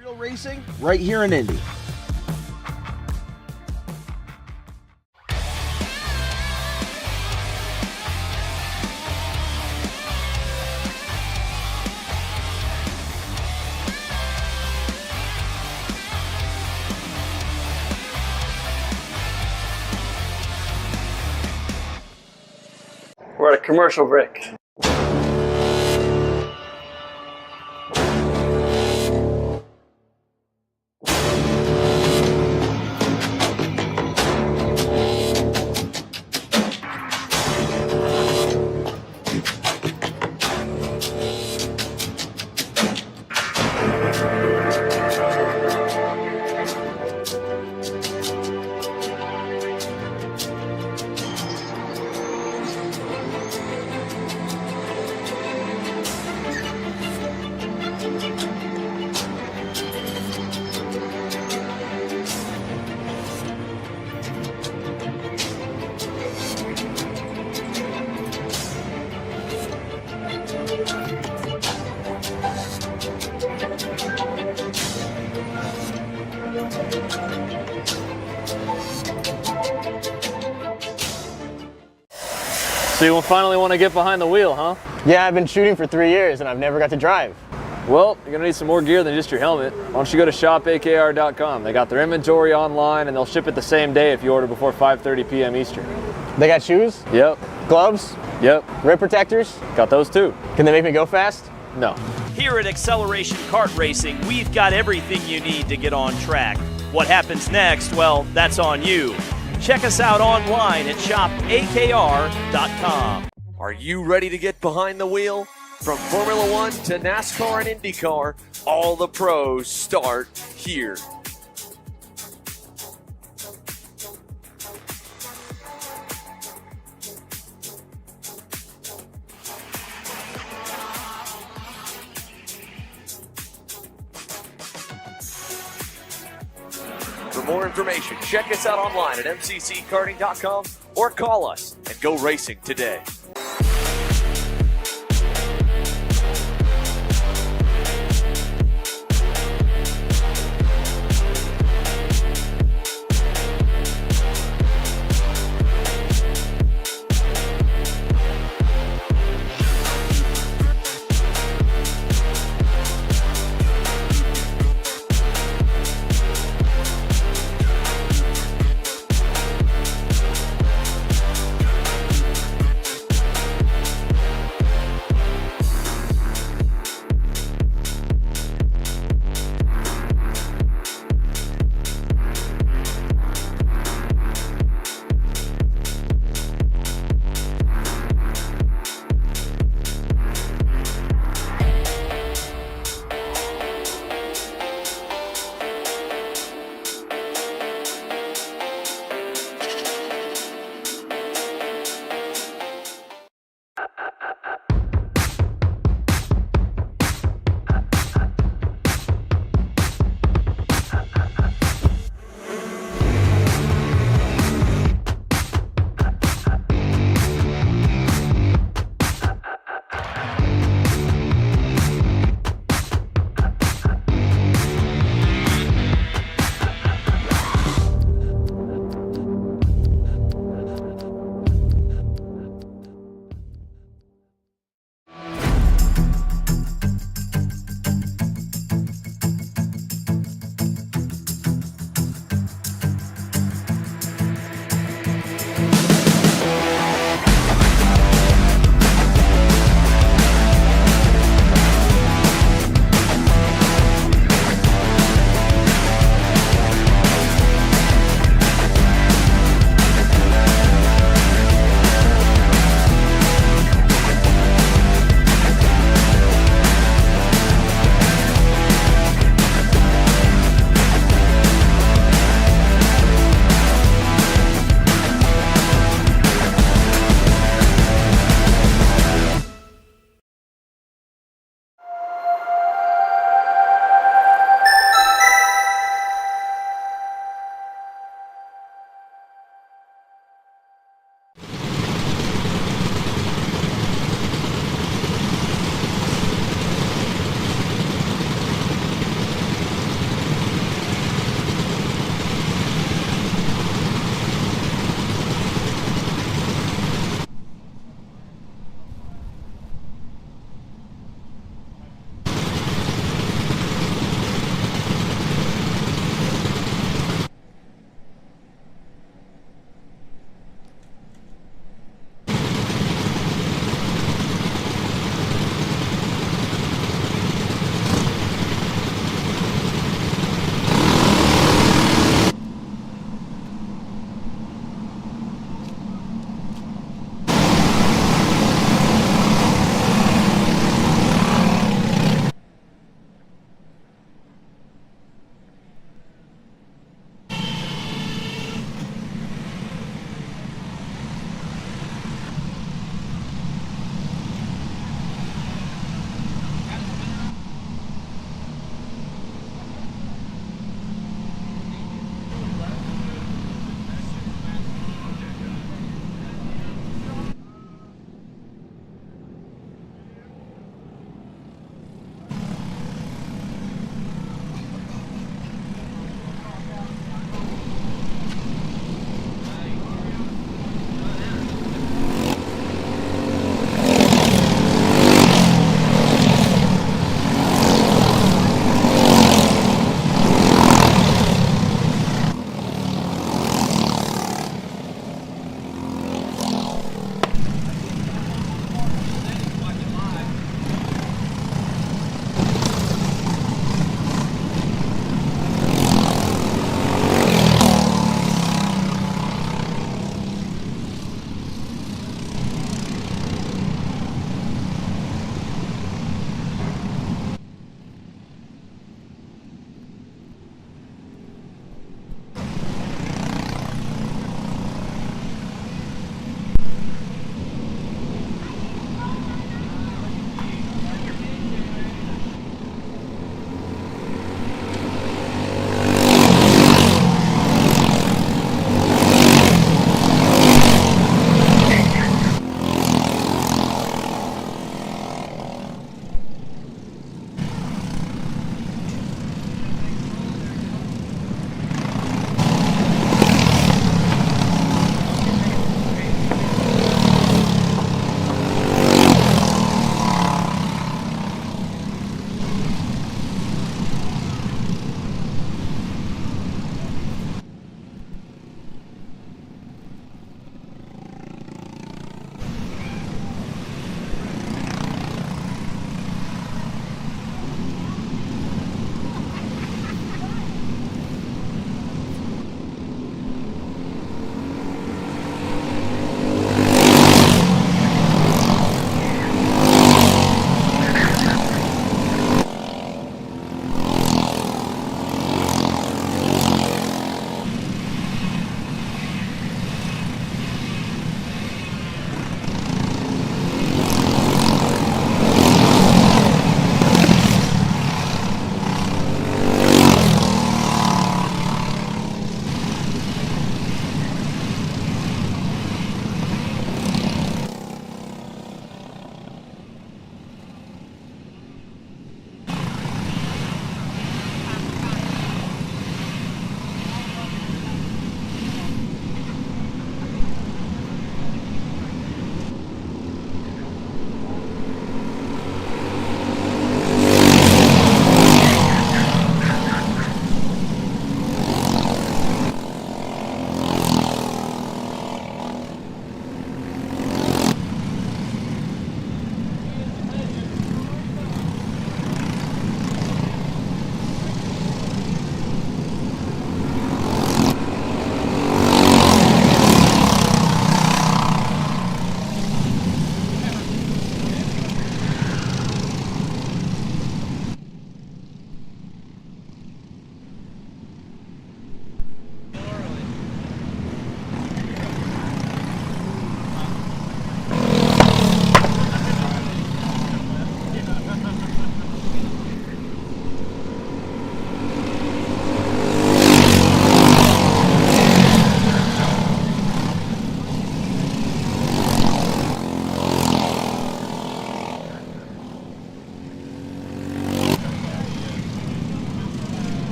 Real racing right here in Indy. We're at a commercial break. So you finally want to get behind the wheel, huh? Yeah, I've been shooting for 3 years and I've never got to drive. Well, you're gonna need some more gear than just your helmet. Why don't you go to shopakr.com? They got their inventory online and they'll ship it the same day if you order before 5:30 p.m. Eastern. They got shoes, Yep. gloves, Yep. rib protectors. Got those too. Can they make me go fast? No. Here at Acceleration Kart Racing, we've got everything you need to get on track. What happens next? Well, that's on you. Check us out online at shopakr.com. Are you ready to get behind the wheel? From Formula One to NASCAR and IndyCar, all the pros start here. For more information, check us out online at mcckarting.com or call us and go racing today.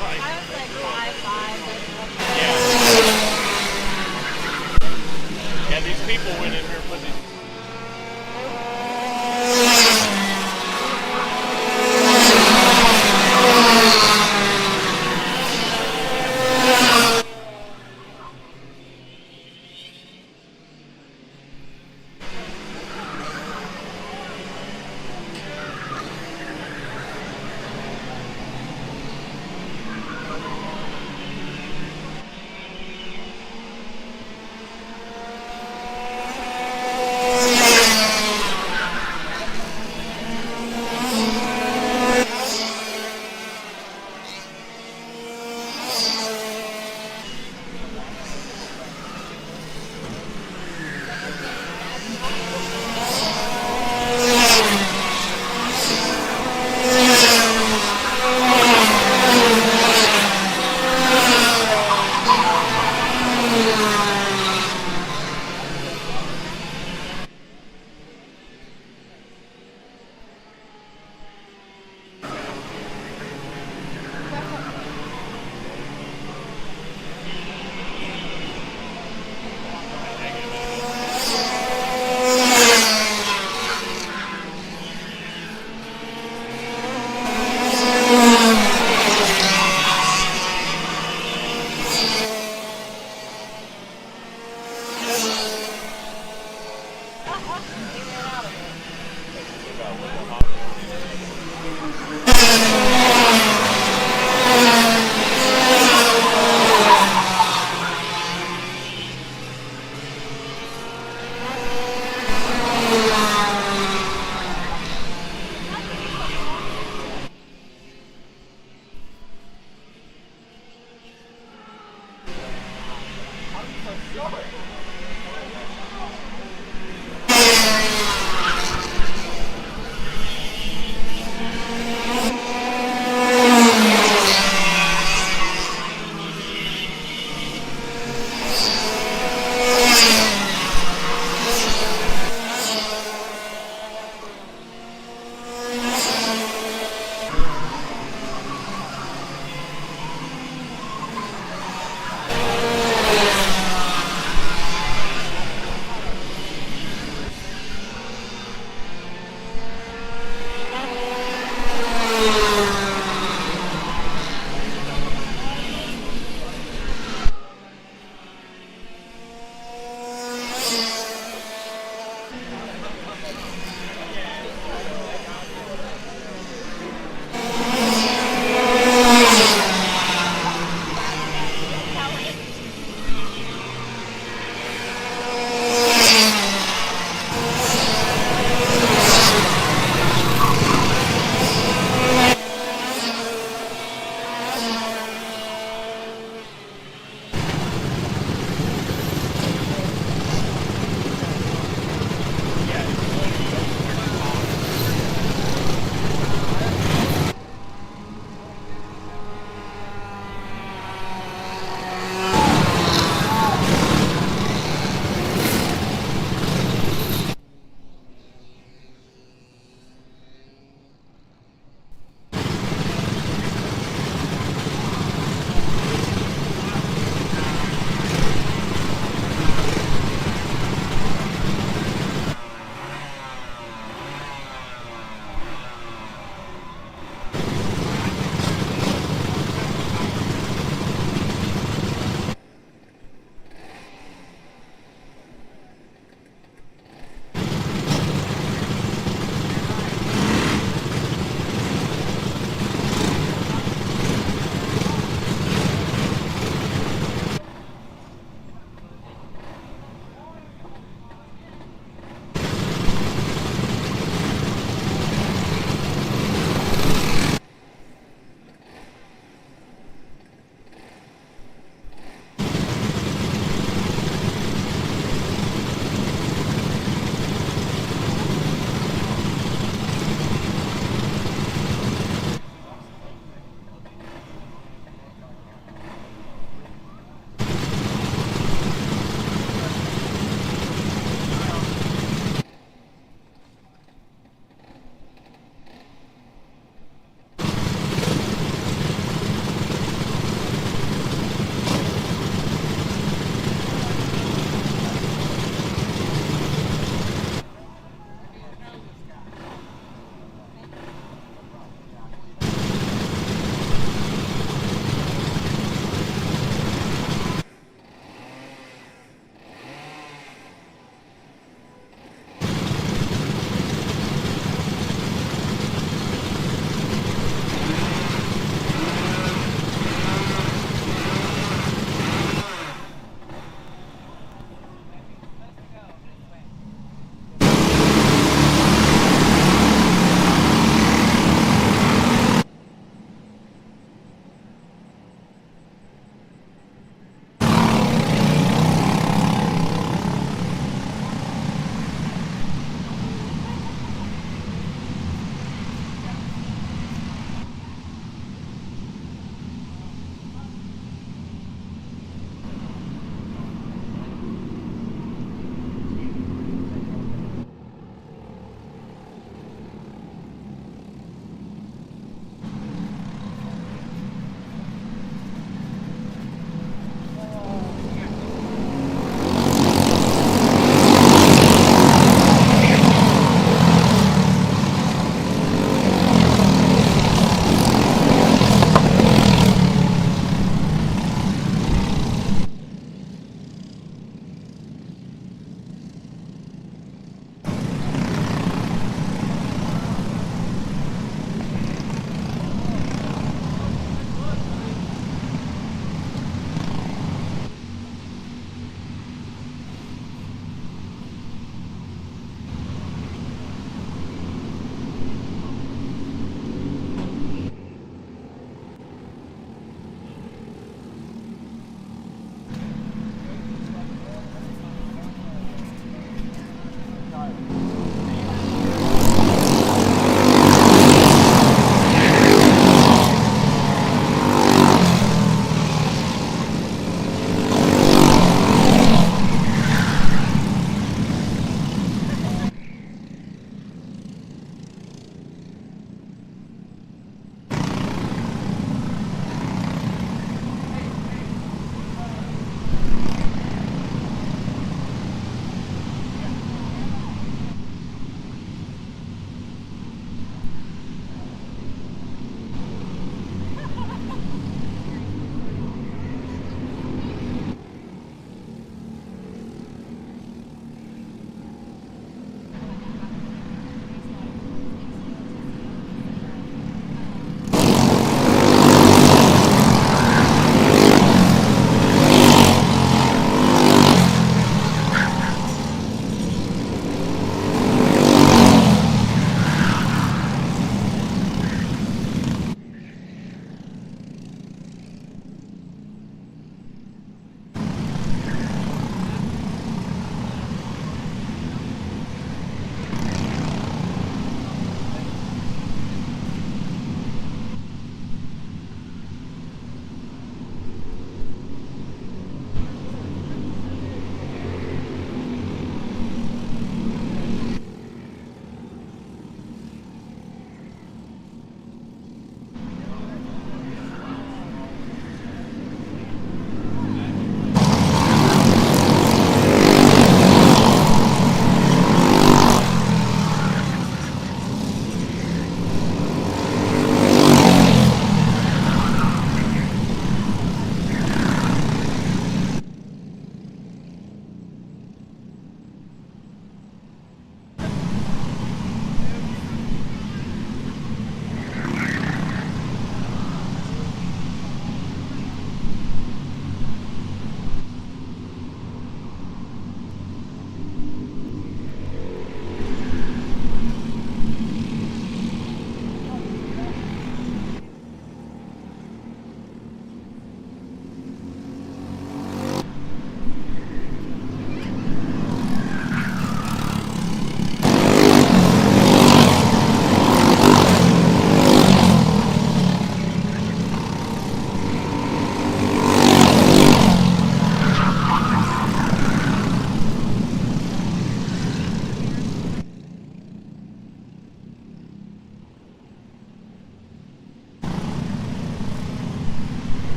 like 5'5". Yeah, these people went in here for these.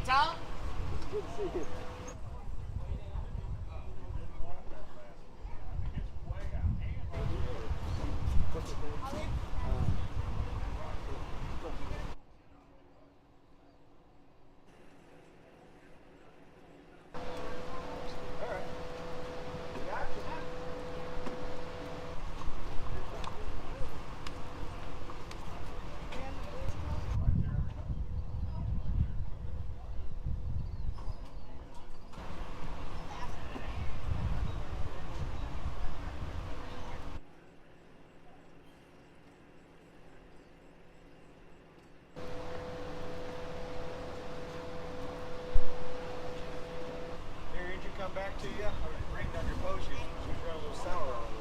Tom? Good to see you. Come back to you. Bring down your post. She's got a little sour on it.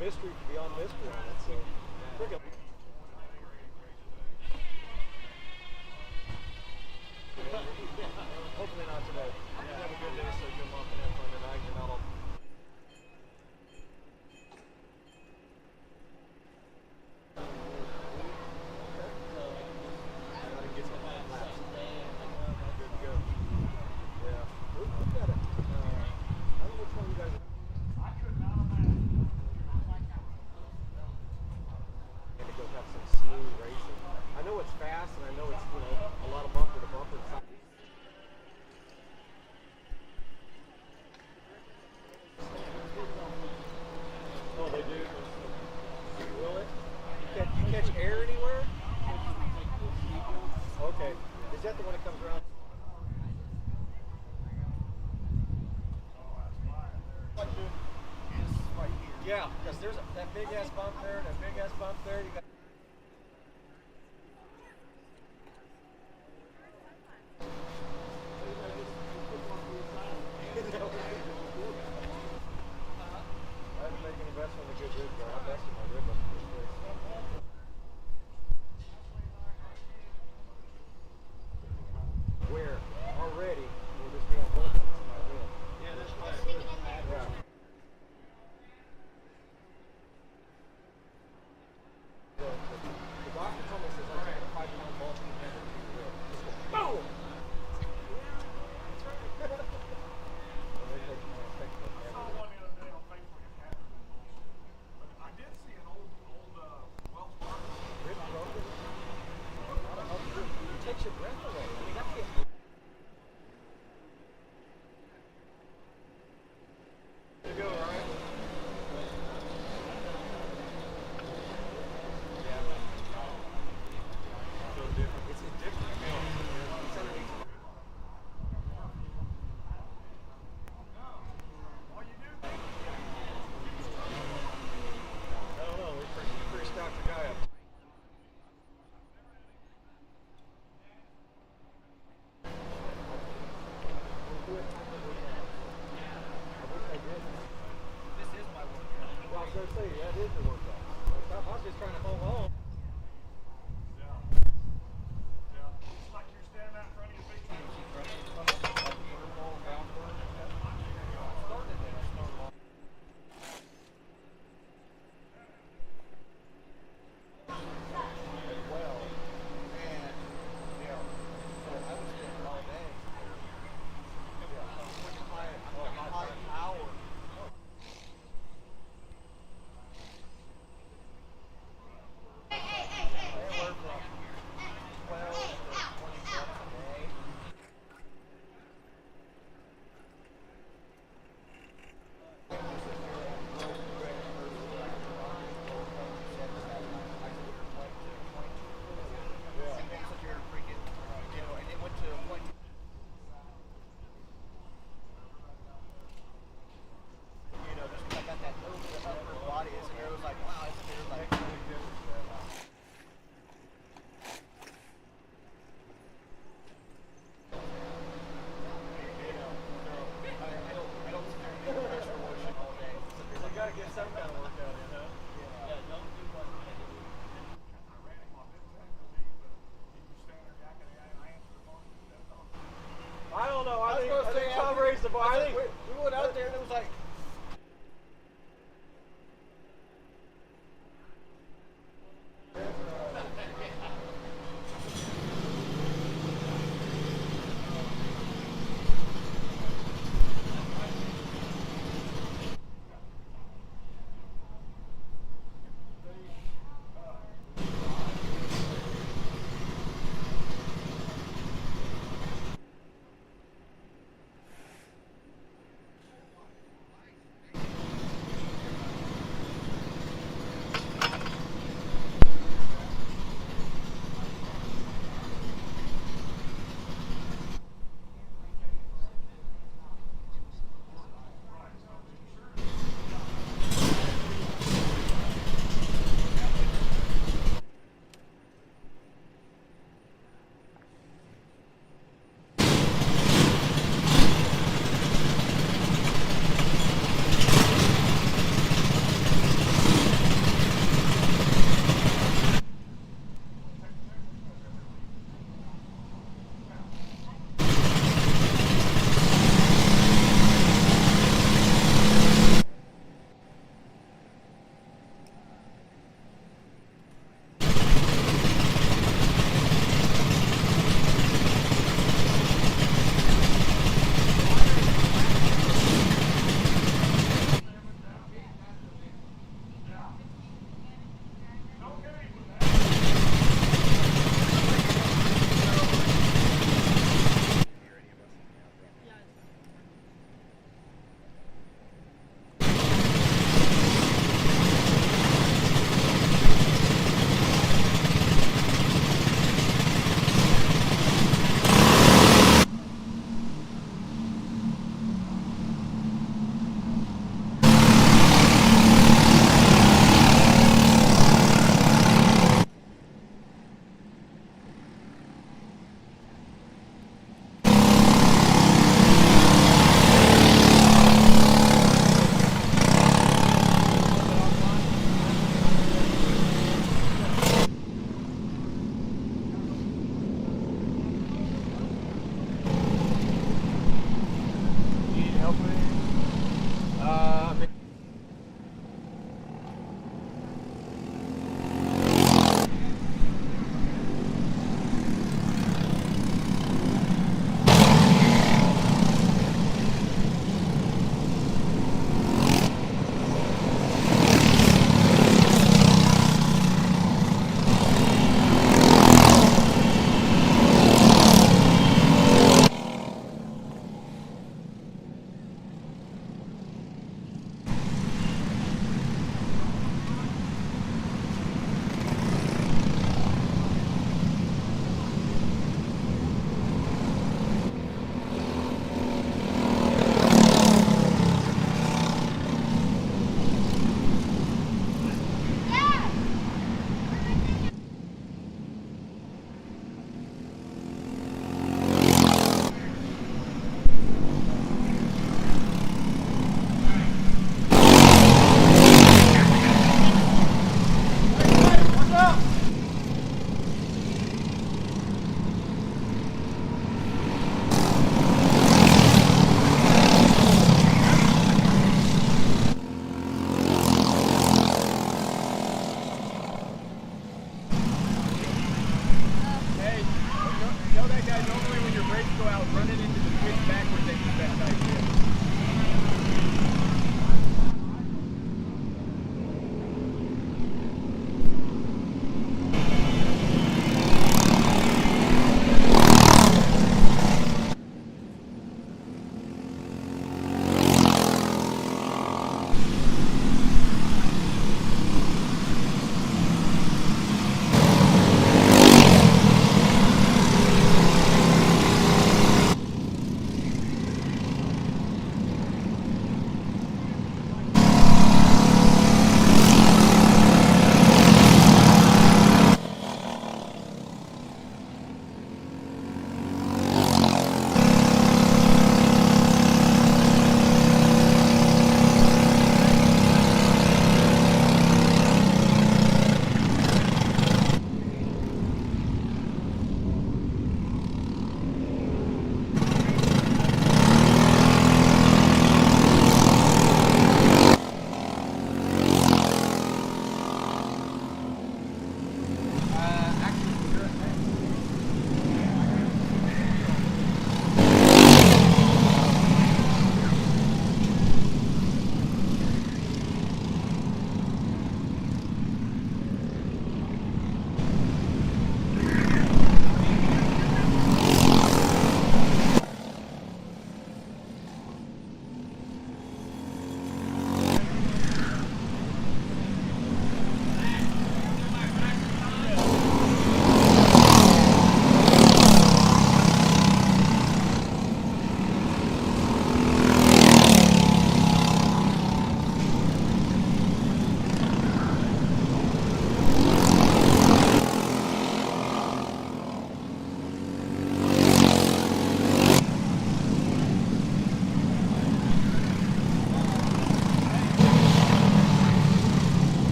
Mystery beyond mystery on it, so freaking. Hopefully not today. Have a good day, so you're mopping up on tonight. You're not all. Get some laps. Good to go. Yeah. We've got it. I don't know which one you guys are. Have some smooth racing. I know it's fast, and I know it's, you know, a lot of bumper to bumper. Oh, they do. Will it? You catch air anywhere? Okay. Is that the one that comes around? Yeah, because there's that big ass bump there, and that big ass bump there. You got. Where already we're just being built to my wheel. Yeah, that's right. Yeah. 1 Qualy. We went out there and it was like.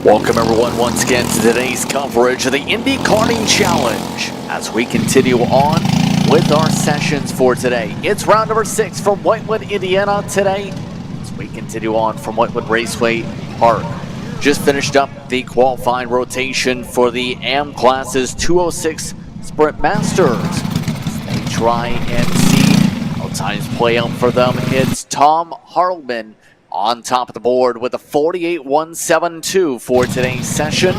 Welcome everyone once again to today's coverage of the Indy Karting Challenge as we continue on with our sessions for today. It's round number 6 from Whiteland, Indiana today as we continue on from Whiteland Raceway Park. Just finished up the qualifying rotation for the AM Classes 206 Sprint Masters. They try and see how times play out for them. It's Tom Harlman on top of the board with a 48.172 for today's session.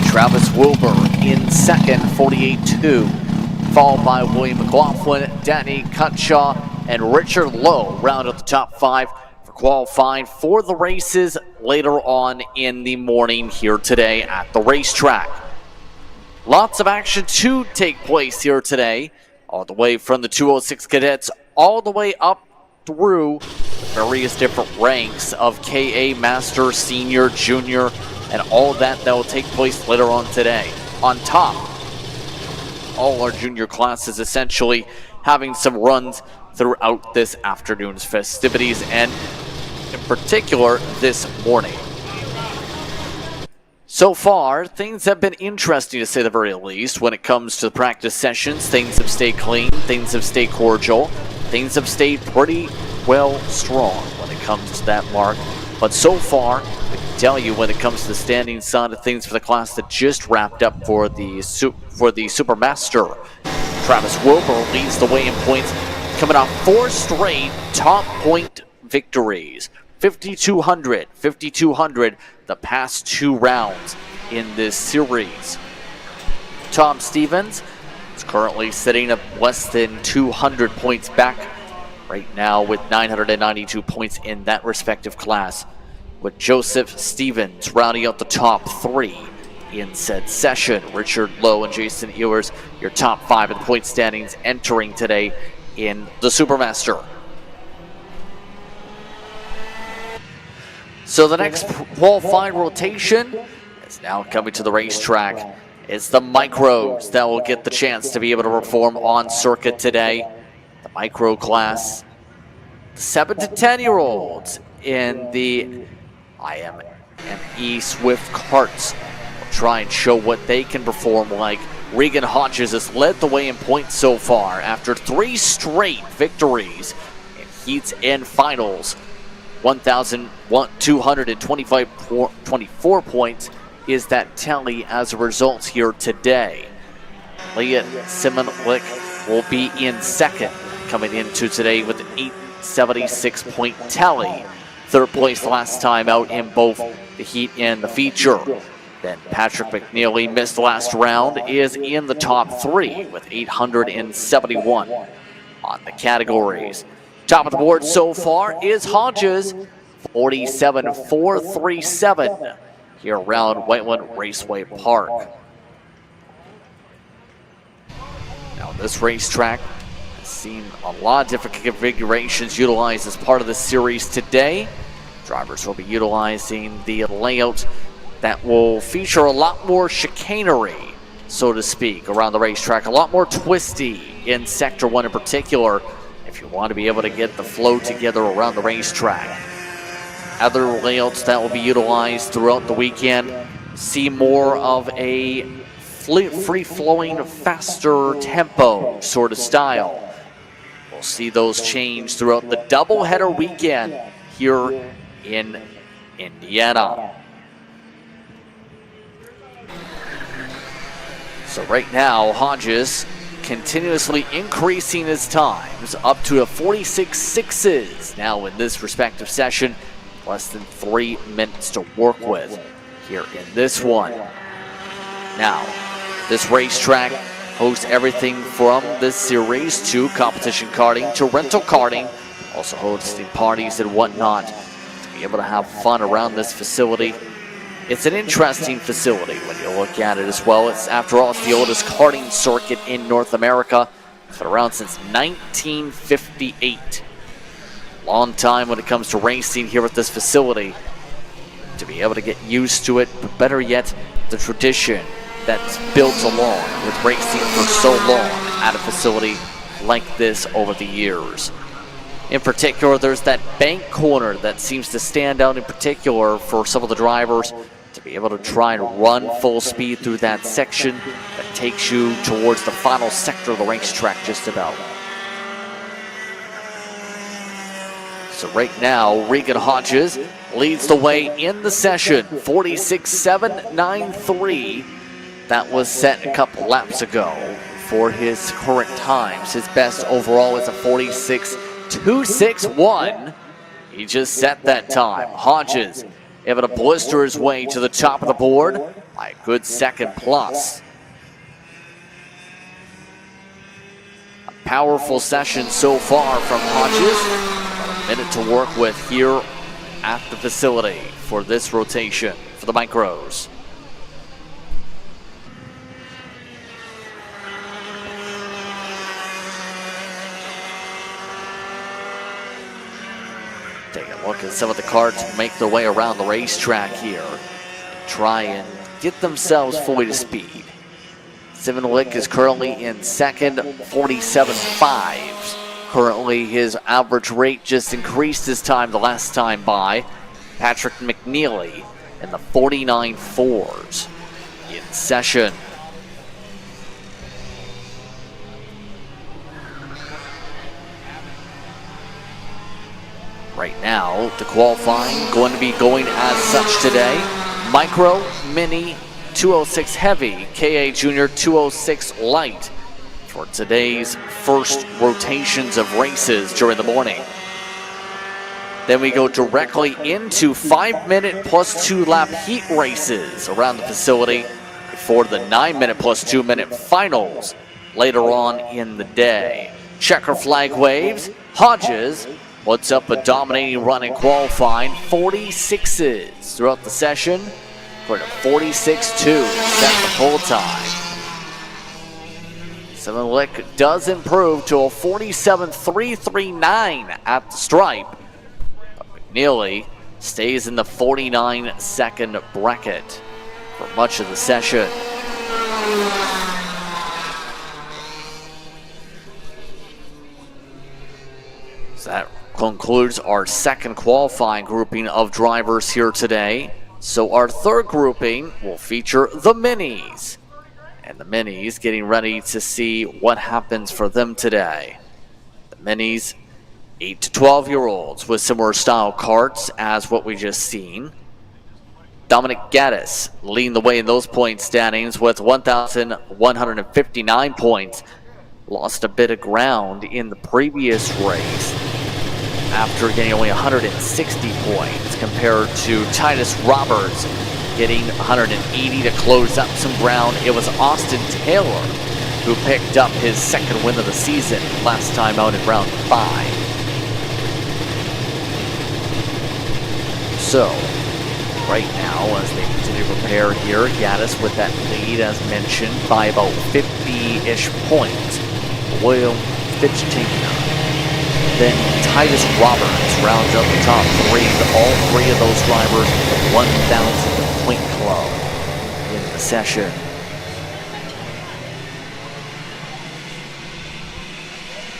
Travis Wilbur in second, 48.2. Followed by William McLaughlin, Danny Cutshaw, and Richard Lowe round out the top 5 for qualifying for the races later on in the morning here today at the racetrack. Lots of action to take place here today, all the way from the 206 cadets all the way up through the various different ranks of KA, Master, Senior, Junior, and all that will take place later on today. On top, all our junior classes essentially having some runs throughout this afternoon's festivities, and in particular this morning. So far, things have been interesting to say the very least when it comes to the practice sessions. Things have stayed clean, things have stayed cordial, things have stayed pretty well strong when it comes to that mark. But so far, I can tell you when it comes to the standing side of things for the class that just wrapped up for the Supermaster, Travis Wilbur leads the way in points, coming off 4 straight top point victories. 5,200 the past 2 rounds in this series. Tom Stevens is currently sitting at less than 200 points back right now with 992 points in that respective class, with Joseph Stevens rounding out the top 3 in said session. Richard Lowe and Jason Ewers, your top 5 in the point standings entering today in the Supermaster. So the next qualifying rotation is now coming to the racetrack. It's the micros that will get the chance to be able to perform on circuit today. The micro class, the 7 to 10-year-olds in the IME Swift Karts will try and show what they can perform like. Regan Hodges has led the way in points so far after 3 straight victories in heats and finals. 1,224 points is that tally as a result here today. Leah Simonlick will be in second, coming into today with an 876 point tally. 3rd place last time out in both the heat and the feature. Then Patrick McNeely missed the last round, is in the top 3 with 871 on the categories. Top of the board so far is Hodges, 47.437 here around Whiteland Raceway Park. Now this racetrack has seen a lot of different configurations utilized as part of the series today. Drivers will be utilizing the layout that will feature a lot more chicanery, so to speak, around the racetrack, a lot more twisty in Sector 1 in particular, if you want to be able to get the flow together around the racetrack. Other layouts that will be utilized throughout the weekend see more of a free-flowing, faster tempo sort of style. We'll see those change throughout the doubleheader weekend here in Indiana. So right now, Hodges continuously increasing his times up to a 46.6s now in this respective session. Less than 3 minutes to work with here in this one. Now, this racetrack hosts everything from this series to competition karting to rental karting, also hosting parties and whatnot to be able to have fun around this facility. It's an interesting facility when you look at it as well. It's, after all, it's the oldest karting circuit in North America. It's been around since 1958. Long time when it comes to racing here at this facility. To be able to get used to it, but better yet, the tradition that's built along with racing for so long at a facility like this over the years. In particular, there's that bank corner that seems to stand out in particular for some of the drivers to be able to try and run full speed through that section that takes you towards the final sector of the racetrack just about. So right now, Regan Hodges leads the way in the session, 46.793. That was set a couple laps ago for his current times. His best overall is a 46.261. He just set that time. Hodges able to blister his way to the top of the board by a good second plus. A powerful session so far from Hodges. Minute to work with here at the facility for this rotation for the Micros. Take a look at some of the karts make their way around the racetrack here. Try and get themselves fully to speed. Simonwick is currently in second, 47.5. Currently, his average rate just increased his time the last time by. Patrick McNeely in the 49.4s in session. Right now, the qualifying going to be going as such today. Micro, Mini, 206 Heavy, KA Junior 206 Light. For today's first rotations of races during the morning. Then we go directly into 5-minute plus 2-lap heat races around the facility before the 9-minute plus 2-minute finals later on in the day. Checker flag waves. Hodges puts up a dominating run in qualifying. 46s throughout the session for a 46.2 set the pole time. Simonwick does improve to a 47.339 at the stripe. But McNeely stays in the 49-second bracket for much of the session. So that concludes our second qualifying grouping of drivers here today. So our third grouping will feature the Minis. And the Minis getting ready to see what happens for them today. The Minis, 8 to 12-year-olds with similar style karts as what we just seen. Dominic Gaddis leading the way in those point standings with 1,159 points. Lost a bit of ground in the previous race after getting only 160 points compared to Titus Roberts getting 180 to close up some ground. It was Austin Taylor who picked up his second win of the season last time out in round 5. So, right now, as they continue to prepare here, Gaddis with that lead, as mentioned, by about 50-ish points. William Fitzchaina. Then Titus Roberts rounds up the top 3. All 3 of those drivers 1,000 point club in the session.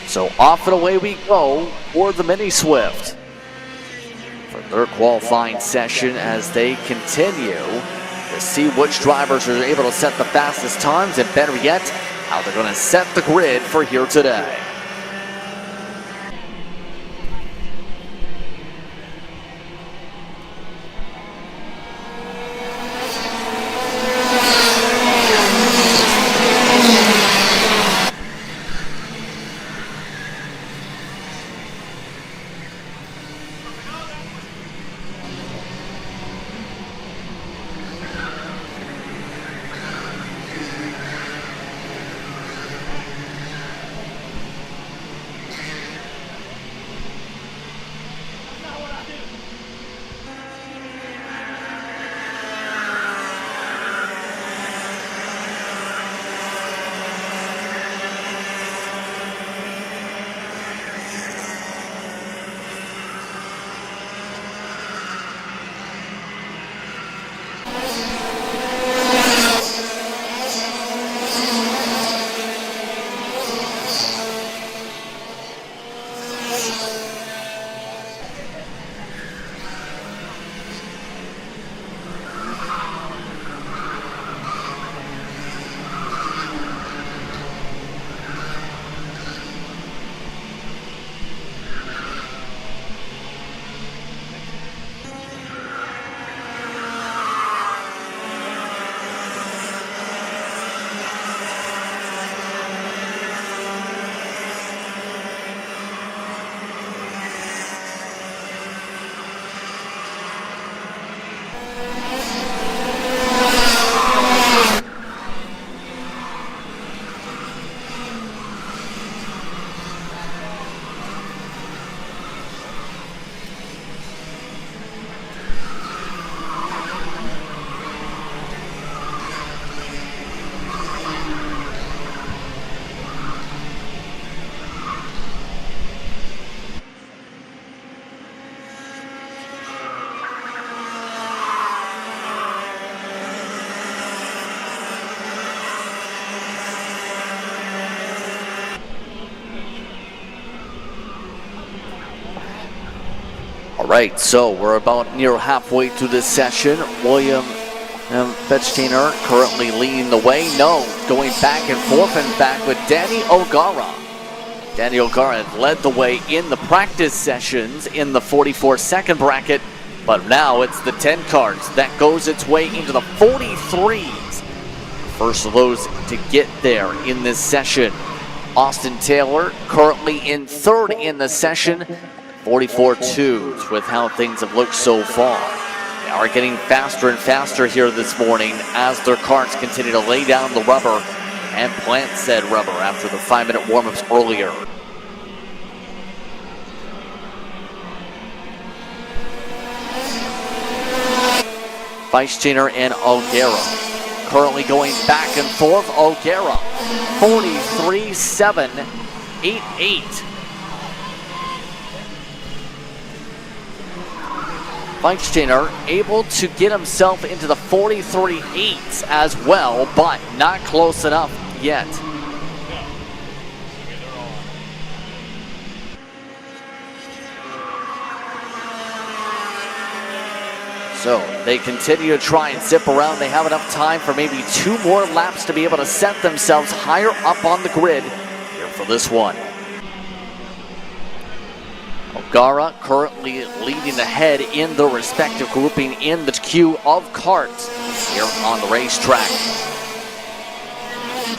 So off and away we go for the Mini Swift for their qualifying session as they continue to see which drivers are able to set the fastest times, and better yet, how they're going to set the grid for here today. All right, so we're about near halfway through this session. William Bechsteiner currently leading the way. No, going back and forth, in fact, with Danny O'Gara. Danny O'Gara led the way in the practice sessions in the 44-second bracket, but now it's the 10 carts that goes its way into the 43s. First of those to get there in this session. Austin Taylor currently in third in the session, 44-2s with how things have looked so far. They are getting faster and faster here this morning as their carts continue to lay down the rubber and plant said rubber after the 5-minute warm-ups earlier. Feinsteiner and O'Gara currently going back and forth. O'Gara 43-7, 8-8. Feinsteiner able to get himself into the 43-8s as well, but not close enough yet. So they continue to try and zip around. They have enough time for maybe 2 more laps to be able to set themselves higher up on the grid here for this one. O'Gara currently leading ahead in the respective grouping in the queue of karts here on the racetrack.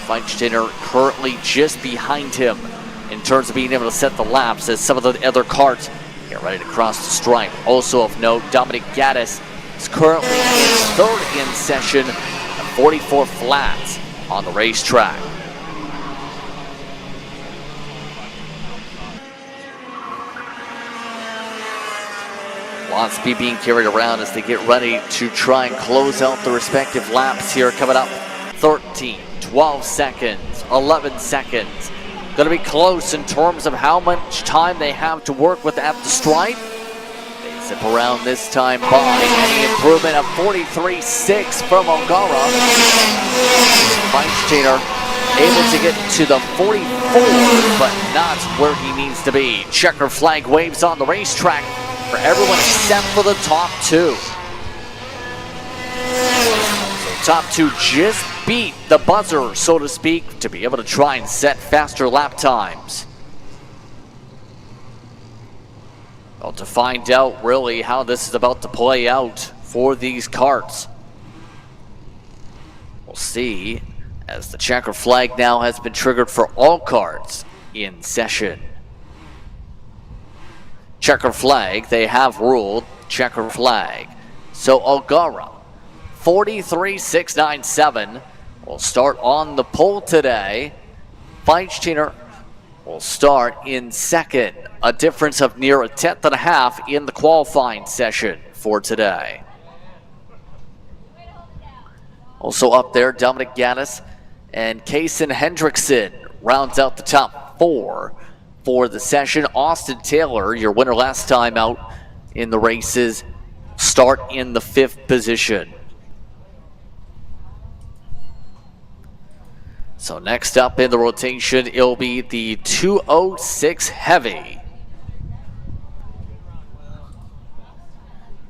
Feinsteiner currently just behind him in terms of being able to set the laps as some of the other karts get ready to cross the stripe. Also of note, Dominic Gaddis is currently in third in session at 44 flats on the racetrack. Lots of speed being carried around as they get ready to try and close out the respective laps here. Coming up 13, 12 seconds, 11 seconds. Going to be close in terms of how much time they have to work with at the stripe. They zip around this time by any improvement of 43.6 from O'Gara. Feinsteiner able to get to the 44, but not where he needs to be. Checker flag waves on the racetrack for everyone except for the top 2. So top 2 just beat the buzzer, so to speak, to be able to try and set faster lap times. Well, to find out really how this is about to play out for these karts, we'll see as the checker flag now has been triggered for all karts in session. Checker flag, they have ruled checker flag. So O'Gara, 43.697, will start on the pole today. Feinsteiner will start in second, a difference of near a 10.5 in the qualifying session for today. Also up there, Dominic Gaddis and Kaysen Hendrickson rounds out the top 4 for the session. Austin Taylor, your winner last time out in the races, start in the 5th position. So next up in the rotation, it'll be the 206 Heavy.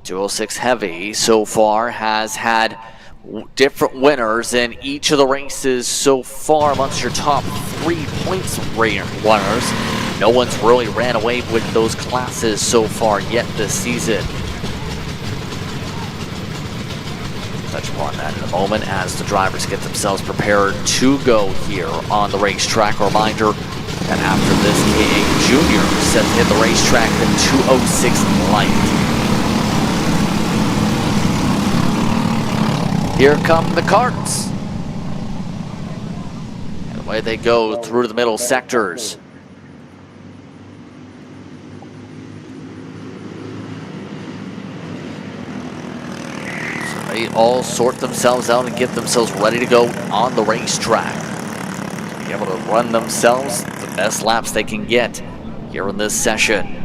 206 Heavy so far has had different winners in each of the races so far amongst your top 3 points runners. No one's really ran away with those classes so far yet this season. Touch upon that in a moment as the drivers get themselves prepared to go here on the racetrack. A reminder that after this, KA Junior set to hit the racetrack at 206 light. Here come the karts. And away they go through the middle sectors. They all sort themselves out and get themselves ready to go on the racetrack. To be able to run themselves the best laps they can get here in this session.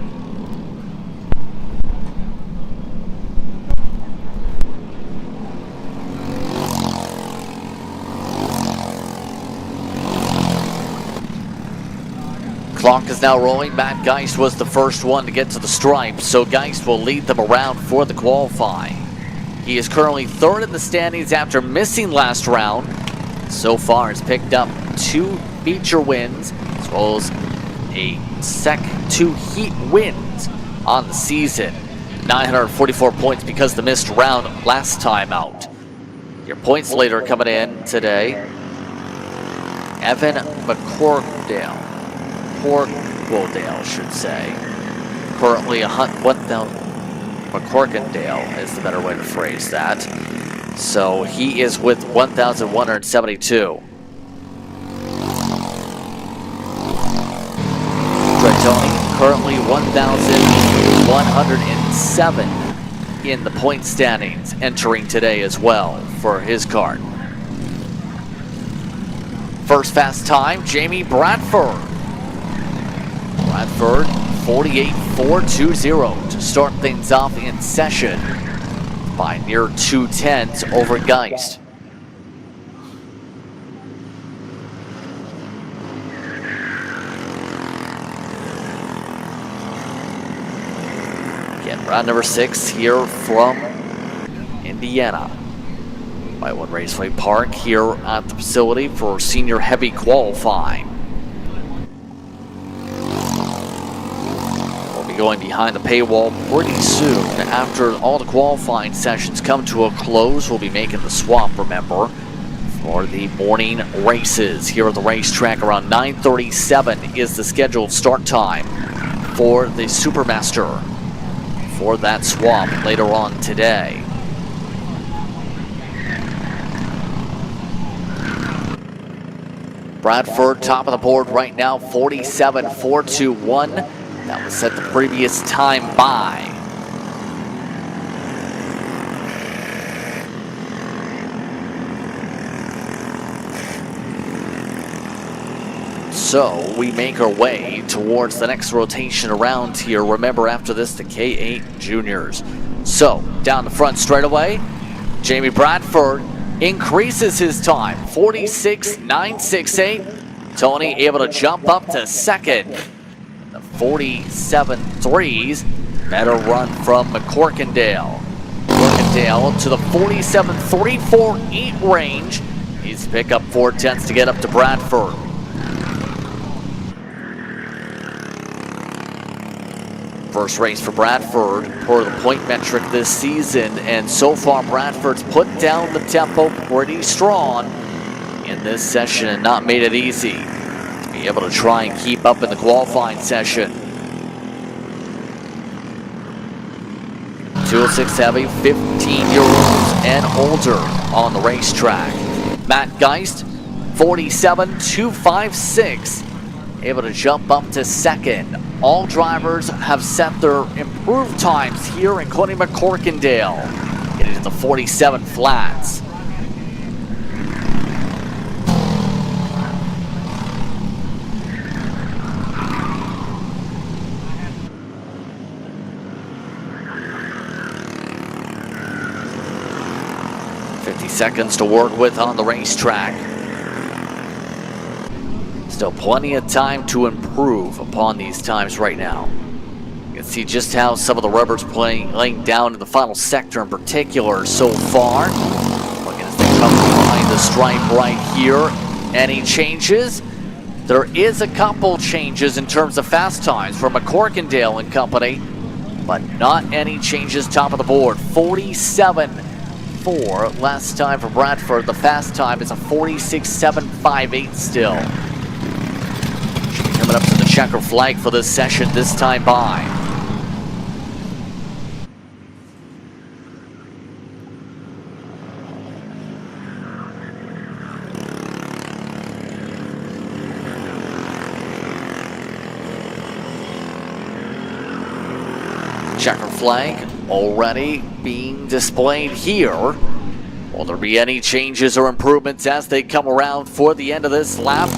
Clock is now rolling. Matt Geist was the first one to get to the stripe, so Geist will lead them around for the qualifying. He is currently third in the standings after missing last round. So far has picked up 2 feature wins, as well as two heat wins on the season. 944 points because of the missed round last time out. Your points leader coming in today, Evan McCorkdale. Should say. Currently 1,000. McCorkendale is the better way to phrase that. So he is with 1,172. Tony currently 1,107 in the point standings, entering today as well for his kart. First fast time, Jamie Bradford. 48.420 to start things off in session by near 2/10 over Geist. Again, round number 6 here from Indiana. Whiteland Raceway Park here at the facility for senior heavy qualifying. Going behind the paywall pretty soon. After all the qualifying sessions come to a close, we'll be making the swap, remember, for the morning races here at the racetrack. Around 9:37 is the scheduled start time for the Supermaster for that swap later on today. Bradford top of the board right now, 47.421. That was set the previous time by. So we make our way towards the next rotation around here. Remember, after this, the K8 Juniors. So down the front straightaway, Jamie Bradford increases his time, 46.968. Tony able to jump up to second. 47.3s. Better run from McCorkendale. McCorkendale to the 47.348 range. Needs to pick up 4/10 to get up to Bradford. First race for Bradford for the point metric this season, and so far Bradford's put down the tempo pretty strong in this session and not made it easy. Be able to try and keep up in the qualifying session. 206 heavy, 15-year-olds and older on the racetrack. Matt Geist, 47.256, able to jump up to second. All drivers have set their improved times here, including McCorkendale, getting to the 47 flats. 50 seconds to work with on the racetrack. Still plenty of time to improve upon these times right now. You can see just how some of the rubber's laying down in the final sector in particular so far. Looking as they come behind the stripe right here. Any changes? There is a couple changes in terms of fast times for McCorkendale and company, but not any changes top of the board. 47.4 last time for Bradford. The fast time is a 46.758 still. Should be coming up to the checker flag for this session this time by. Checker flag already being displayed here. Will there be any changes or improvements as they come around for the end of this lap?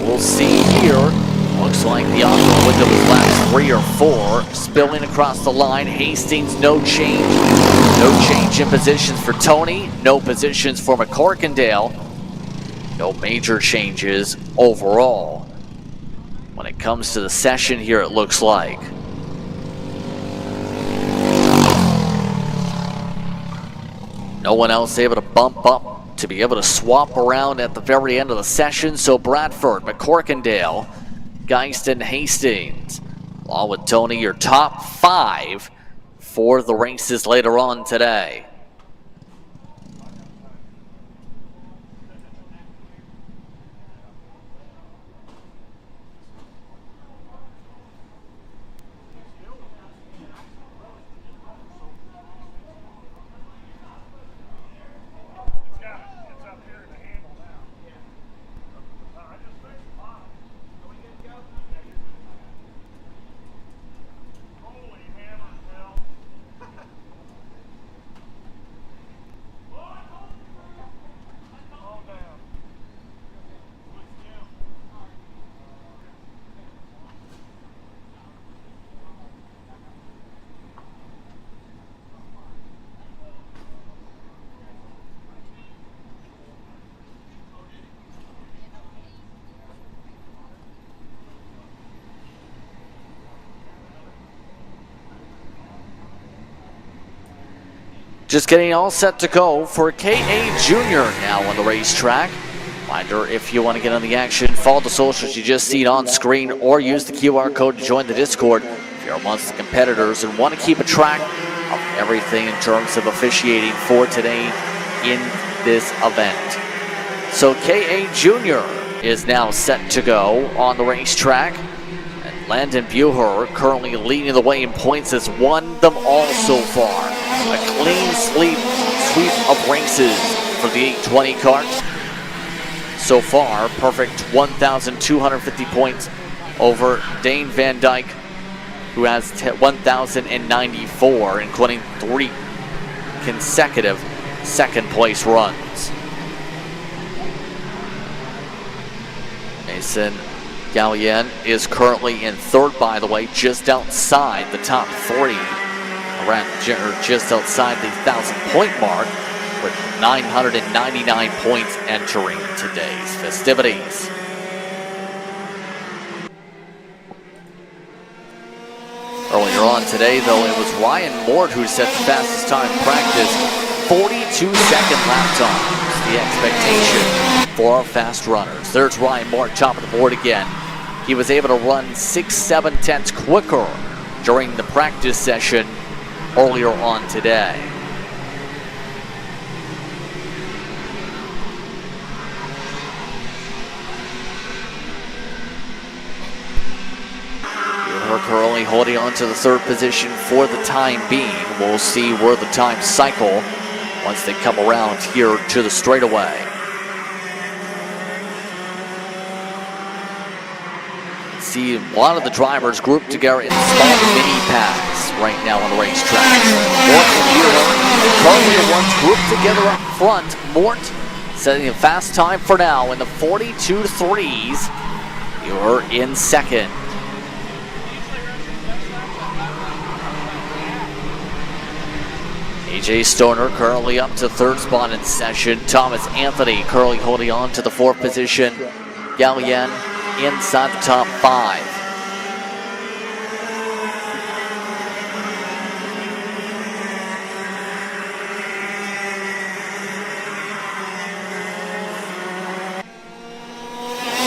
We'll see here. Looks like the optimal window is laps 3 or 4. Spilling across the line. Hastings, no change. No change in positions for Tony. No positions for McCorkendale. No major changes overall. when it comes to the session here, it looks like. No one else able to bump up to be able to swap around at the very end of the session. So Bradford, McCorkindale, Geiston, Hastings, along with Tony, your top 5 for the races later on today. Just getting all set to go for KA Junior now on the racetrack. Reminder, if you want to get on the action, follow the socials you just seen on screen or use the QR code to join the Discord if you're amongst the competitors and want to keep a track of everything in terms of officiating for today in this event. So KA Junior is now set to go on the racetrack. And Landon Buher currently leading the way in points, has won them all so far. A clean sweep of races for the 820 kart. So far, perfect 1,250 points over Dane Van Dyke, who has 1,094, including 3 consecutive second-place runs. Mason Gallienne is currently in 3rd, by the way, just outside the top 3. Just outside the 1,000-point mark, with 999 points entering today's festivities. Earlier on today, though, it was Ryan Mort who set the fastest time in practice. 42-second lap times, the expectation for our fast runners. There's Ryan Mort, top of the board again. He was able to run 6-7 tenths quicker during the practice session earlier on today. Buher currently holding on to the 3rd position for the time being. We'll see where the times cycle once they come around here to the straightaway. See a lot of the drivers grouped together in small mini pads right now on the racetrack. Mort and Buher currently the ones grouped together up front. Mort setting a fast time for now in the 42.3s. Buher in 2nd. AJ Stoner currently up to 3rd spot in session. Thomas Anthony currently holding on to the 4th position. Gallienne inside the top 5.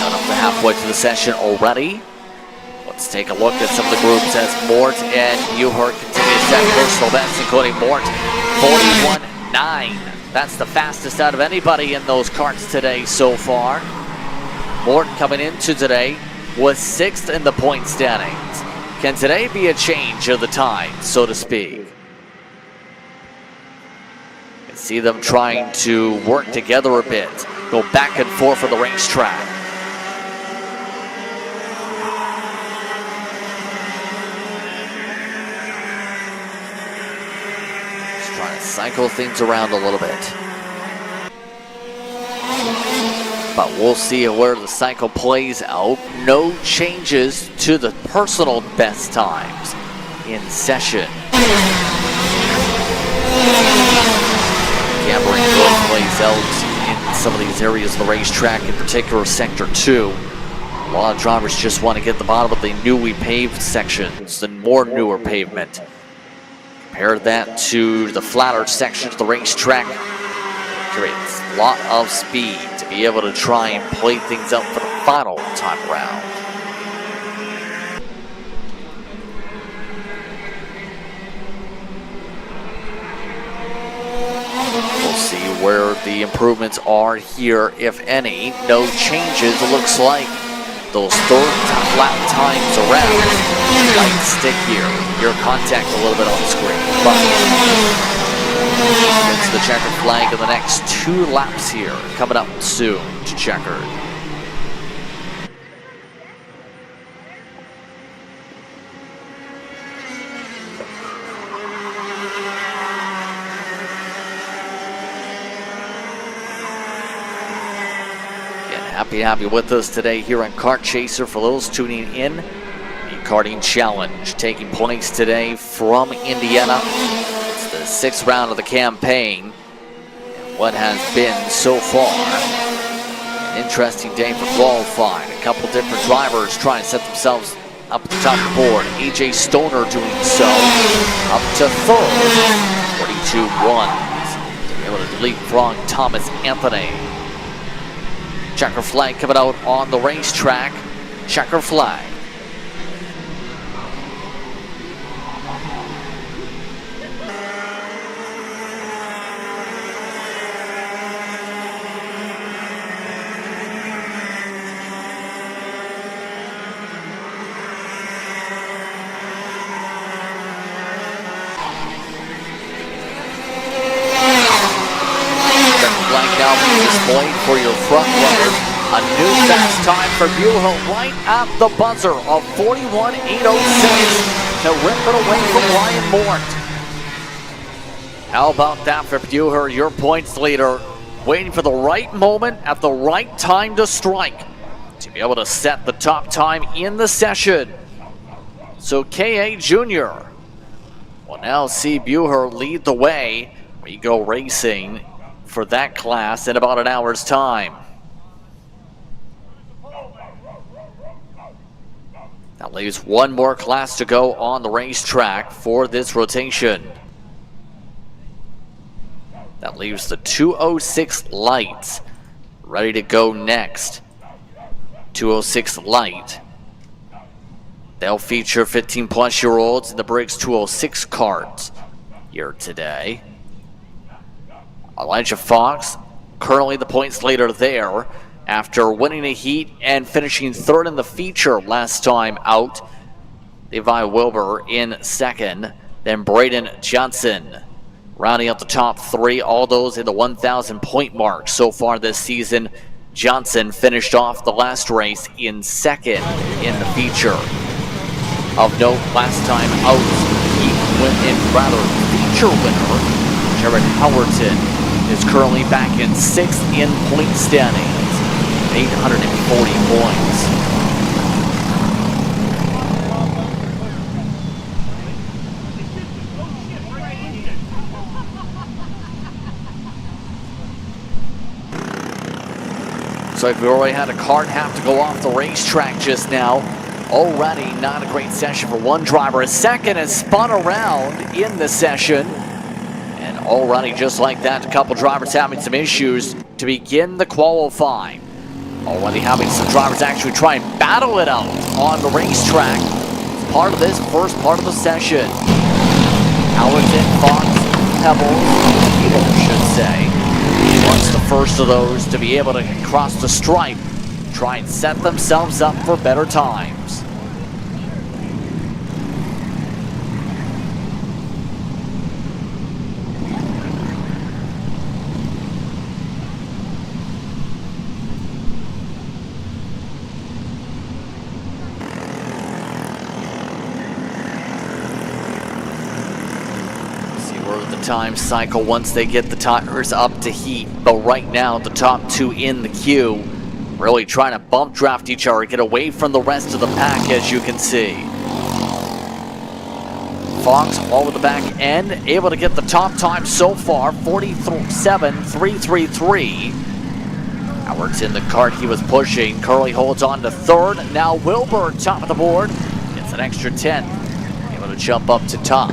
Not up to halfway to the session already. Let's take a look at some of the groups as Mort and Buher continue to set personal bests, including Mort 41.9. That's the fastest out of anybody in those karts today so far. Mort coming into today was 6th in the point standings. Can today be a change of the tide, so to speak? You can see them trying to work together a bit, go back and forth for the racetrack. Just trying to cycle things around a little bit. But we'll see where the cycle plays out. No changes to the personal best times in session. Gambling really plays out in some of these areas of the racetrack, in particular Sector 2. A lot of drivers just want to get the bottom of the newly paved sections and more newer pavement. Compare that to the flatter sections of the racetrack. Creates a lot of speed to be able to try and play things out for the final time around. We'll see where the improvements are here, if any. No changes, it looks like. Those third lap times around might stick here. Your contact a little bit on the screen. But gets the checkered flag in the next 2 laps here. Coming up soon to checkered. Happy with us today here on Kart Chaser. For those tuning in, the Karting Challenge taking place today from Indiana. It's the 6th round of the campaign. And what has been so far an interesting day for qualifying. A couple different drivers trying to set themselves up at the top of the board. AJ Stoner doing so, up to 3rd, 42-1s, to be able to leapfrog Thomas Anthony. Checker flag coming out on the racetrack. Checker flag. Checker flag now being displayed for your front runner. A new fast time for Buell right at the buzzer of 41.806 to rip it away from Ryan Mort. How about that for Buell, your points leader, waiting for the right moment at the right time to strike to be able to set the top time in the session. So KA Junior will now see Buell lead the way. We go racing for that class in about an hour's time. That leaves one more class to go on the racetrack for this rotation. That leaves the 206 lights ready to go next. 206 light. They'll feature 15-plus-year-olds in the Briggs 206 karts here today. Elijah Fox, currently the points leader there, after winning a heat and finishing 3rd in the feature last time out. Levi Wilbur in 2nd, then Braden Johnson rounding out the top 3, all those in the 1,000 point mark so far this season. Johnson finished off the last race in 2nd in the feature. Of note, last time out, feature winner Jared Howerton is currently back in 6th in point standings. 840 points. So if we already had a kart have to go off the racetrack just now. Already not a great session for one driver. A second has spun around in the session. And already just like that, a couple drivers having some issues to begin the qualifying. Already having some drivers actually try and battle it out on the racetrack. It's part of this first part of the session. Allerton, Fox, Pebbles, Peter should say. Wants the first of those to be able to cross the stripe, try and set themselves up for better times. Time cycle once they get the tires up to heat, but right now the top 2 in the queue really trying to bump draft each other, get away from the rest of the pack, as you can see. Fox all over the back end, able to get the top time so far, 47.333. Howerton, the kart he was pushing. Curley holds on to third. Now Wilbur, top of the board. Gets an extra 10. Able to jump up to top.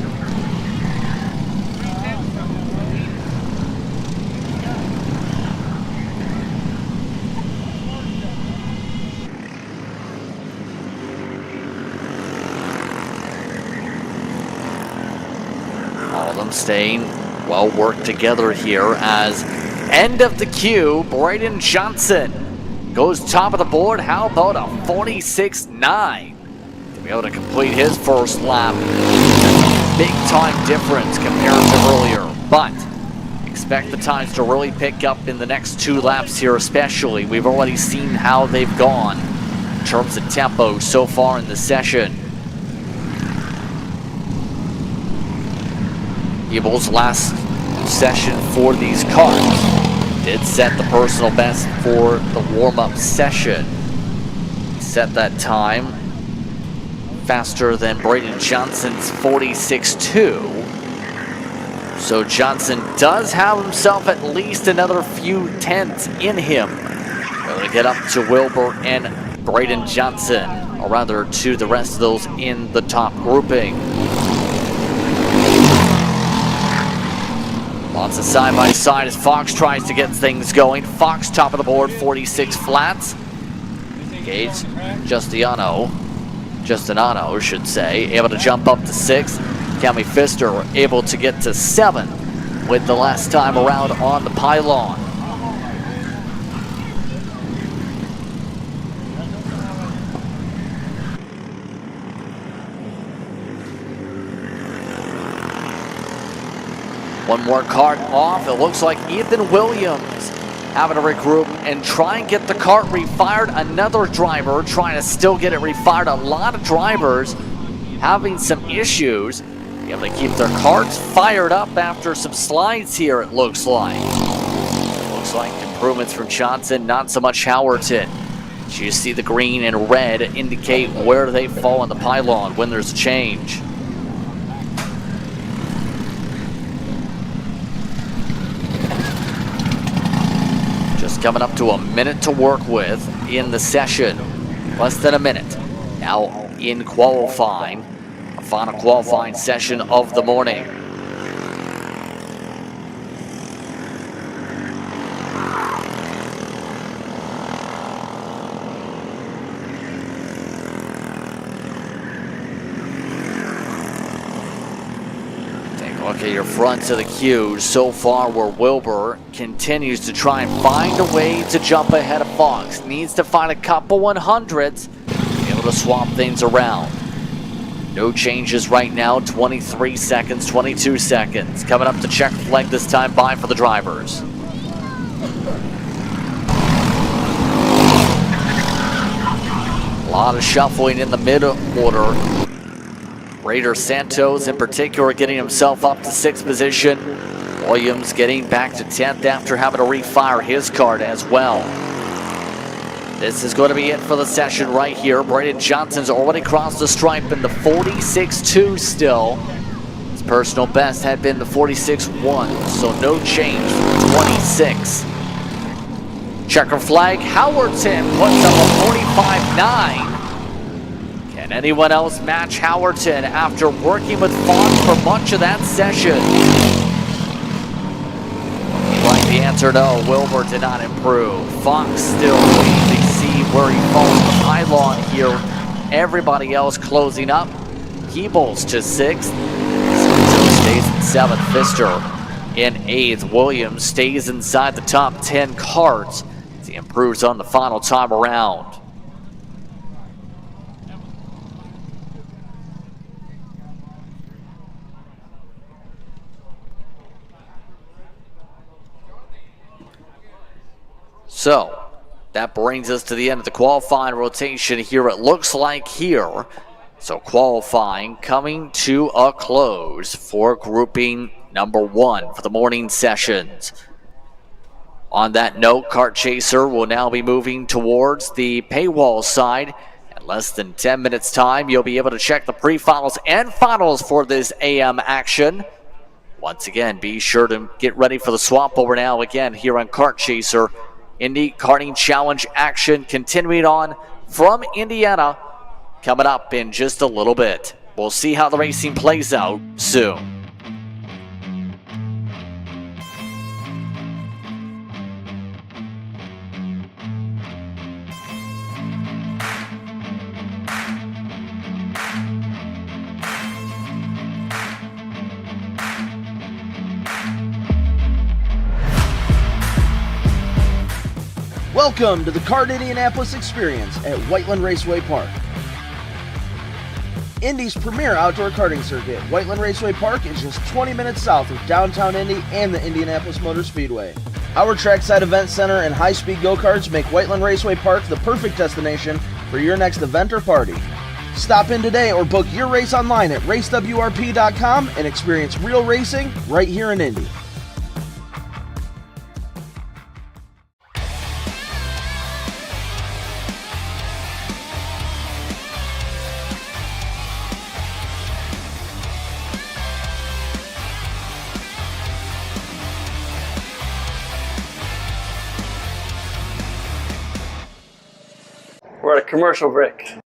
All of them staying well worked together here as end of the queue, Braden Johnson goes top of the board. How about a 46.9 to be able to complete his first lap? Big time difference compared to earlier, but expect the times to really pick up in the next 2 laps here especially. We've already seen how they've gone in terms of tempo so far in the session. Ebel's last session for these cars did set the personal best for the warm-up session. He set that time faster than Braden Johnson's 46.2. So Johnson does have himself at least another few tenths in him. Able to get up to Wilbur and Braden Johnson, or rather to the rest of those in the top grouping. Lots of side-by-side as Fox tries to get things going. Fox top of the board, 46 flats. Gage Justiniano should say, able to jump up to 6. Cami Pfister able to get to 7 with the last time around on the pylon. One more kart off. It looks like Ethan Williams having to regroup and try and get the kart refired. Another driver trying to still get it refired. A lot of drivers having some issues. Able to keep their karts fired up after some slides here, it looks like. Looks like improvements from Johnson, not so much Howerton. You see the green and red indicate where they fall on the pylon when there's a change. Coming up to a minute to work with in the session. Less than a minute. Now in qualifying. A final qualifying session of the morning. Look at your fronts of the queue so far where Wilbur continues to try and find a way to jump ahead of Fox. Needs to find a couple 100s to be able to swap things around. No changes right now, 23 seconds, 22 seconds. Coming up to check flag this time by for the drivers. A lot of shuffling in the mid-order. Raider Santos in particular getting himself up to 6th position. Williams getting back to 10th after having to refire his kart as well. This is going to be it for the session right here. Braden Johnson's already crossed the stripe in the 46.2 still. His personal best had been the 46.1, so no change from 26. Checker flag, Howerton puts up a 45.9. Can anyone else match Howerton after working with Fox for much of that session? Like the answer, no. Wilbur did not improve. Fox still waiting to see where he falls on the pylon here. Everybody else closing up. Keebles to 6th. Stays in 7th. Pfister in 8th. Williams stays inside the top 10 karts as he improves on the final time around. So, that brings us to the end of the qualifying rotation here, it looks like here. So qualifying coming to a close for grouping number 1 for the morning sessions. On that note, Kart Chaser will now be moving towards the paywall side. In less than 10 minutes time, you'll be able to check the pre-finals and finals for this AM action. Once again, be sure to get ready for the swap over now again here on Kart Chaser Indy Karting Challenge action continuing on from Indiana, coming up in just a little bit. We'll see how the racing plays out soon. Welcome to the Kart Indianapolis experience at Whiteland Raceway Park. Indy's premier outdoor karting circuit, Whiteland Raceway Park, is just 20 minutes south of downtown Indy and the Indianapolis Motor Speedway. Our trackside event center and high-speed go-karts make Whiteland Raceway Park the perfect destination for your next event or party. Stop in today or book your race online at racewrp.com and experience real racing right here in Indy. We're at a commercial break.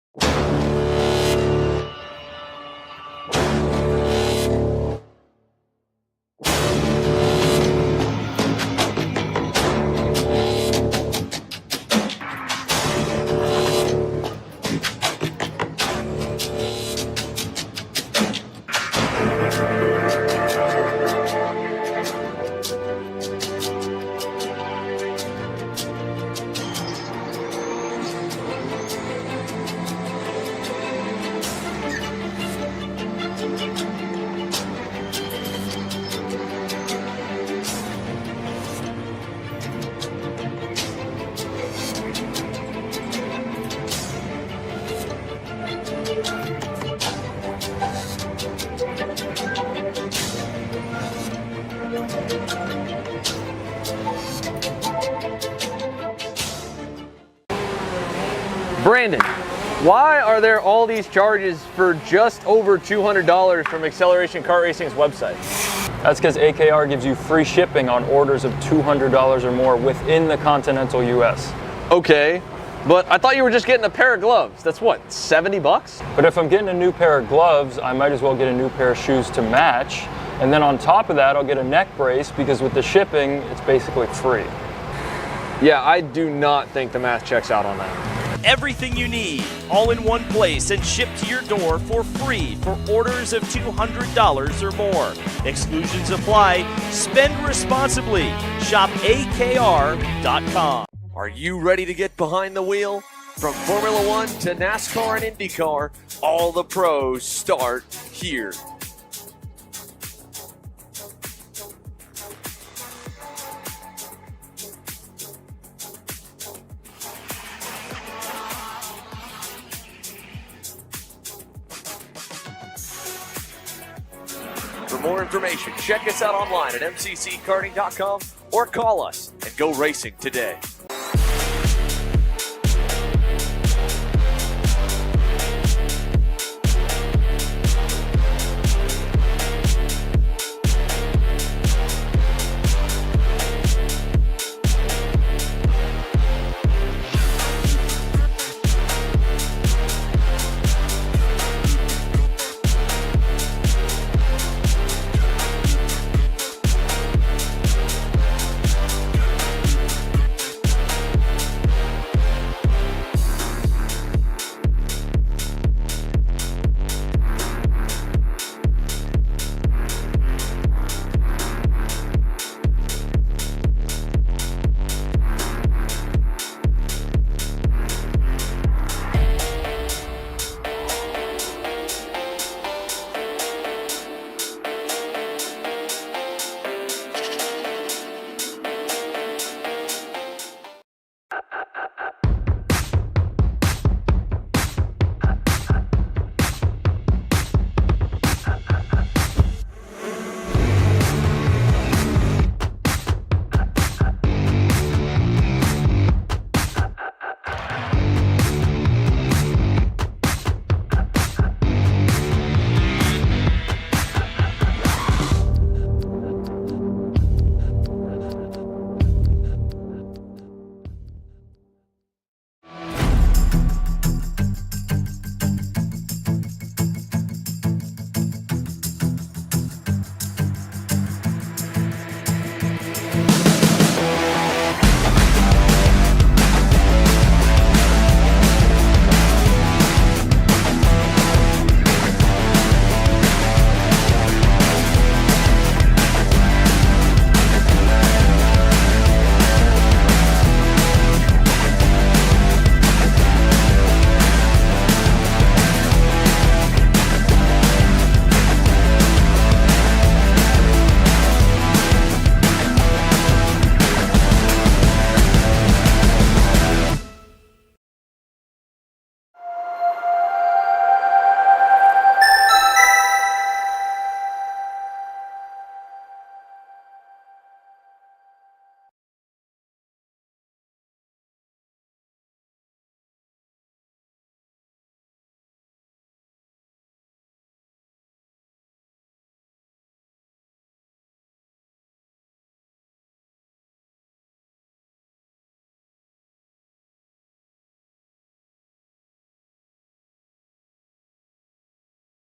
Brandon, why are there all these charges for just over $200 from Acceleration Kart Racing's website? That's because AKR gives you free shipping on orders of $200 or more within the continental US. Okay, but I thought you were just getting a pair of gloves. That's what, 70 bucks? But if I'm getting a new pair of gloves, I might as well get a new pair of shoes to match. And then on top of that, I'll get a neck brace because with the shipping, it's basically free. Yeah, I do not think the math checks out on that. Everything you need, all in one place and shipped to your door for free for orders of $200 or more. Exclusions apply. Spend responsibly. Shop AKR.com. Are you ready to get behind the wheel? From Formula One to NASCAR and IndyCar, all the pros start here. For more information, check us out online at mcckarting.com or call us and go racing today.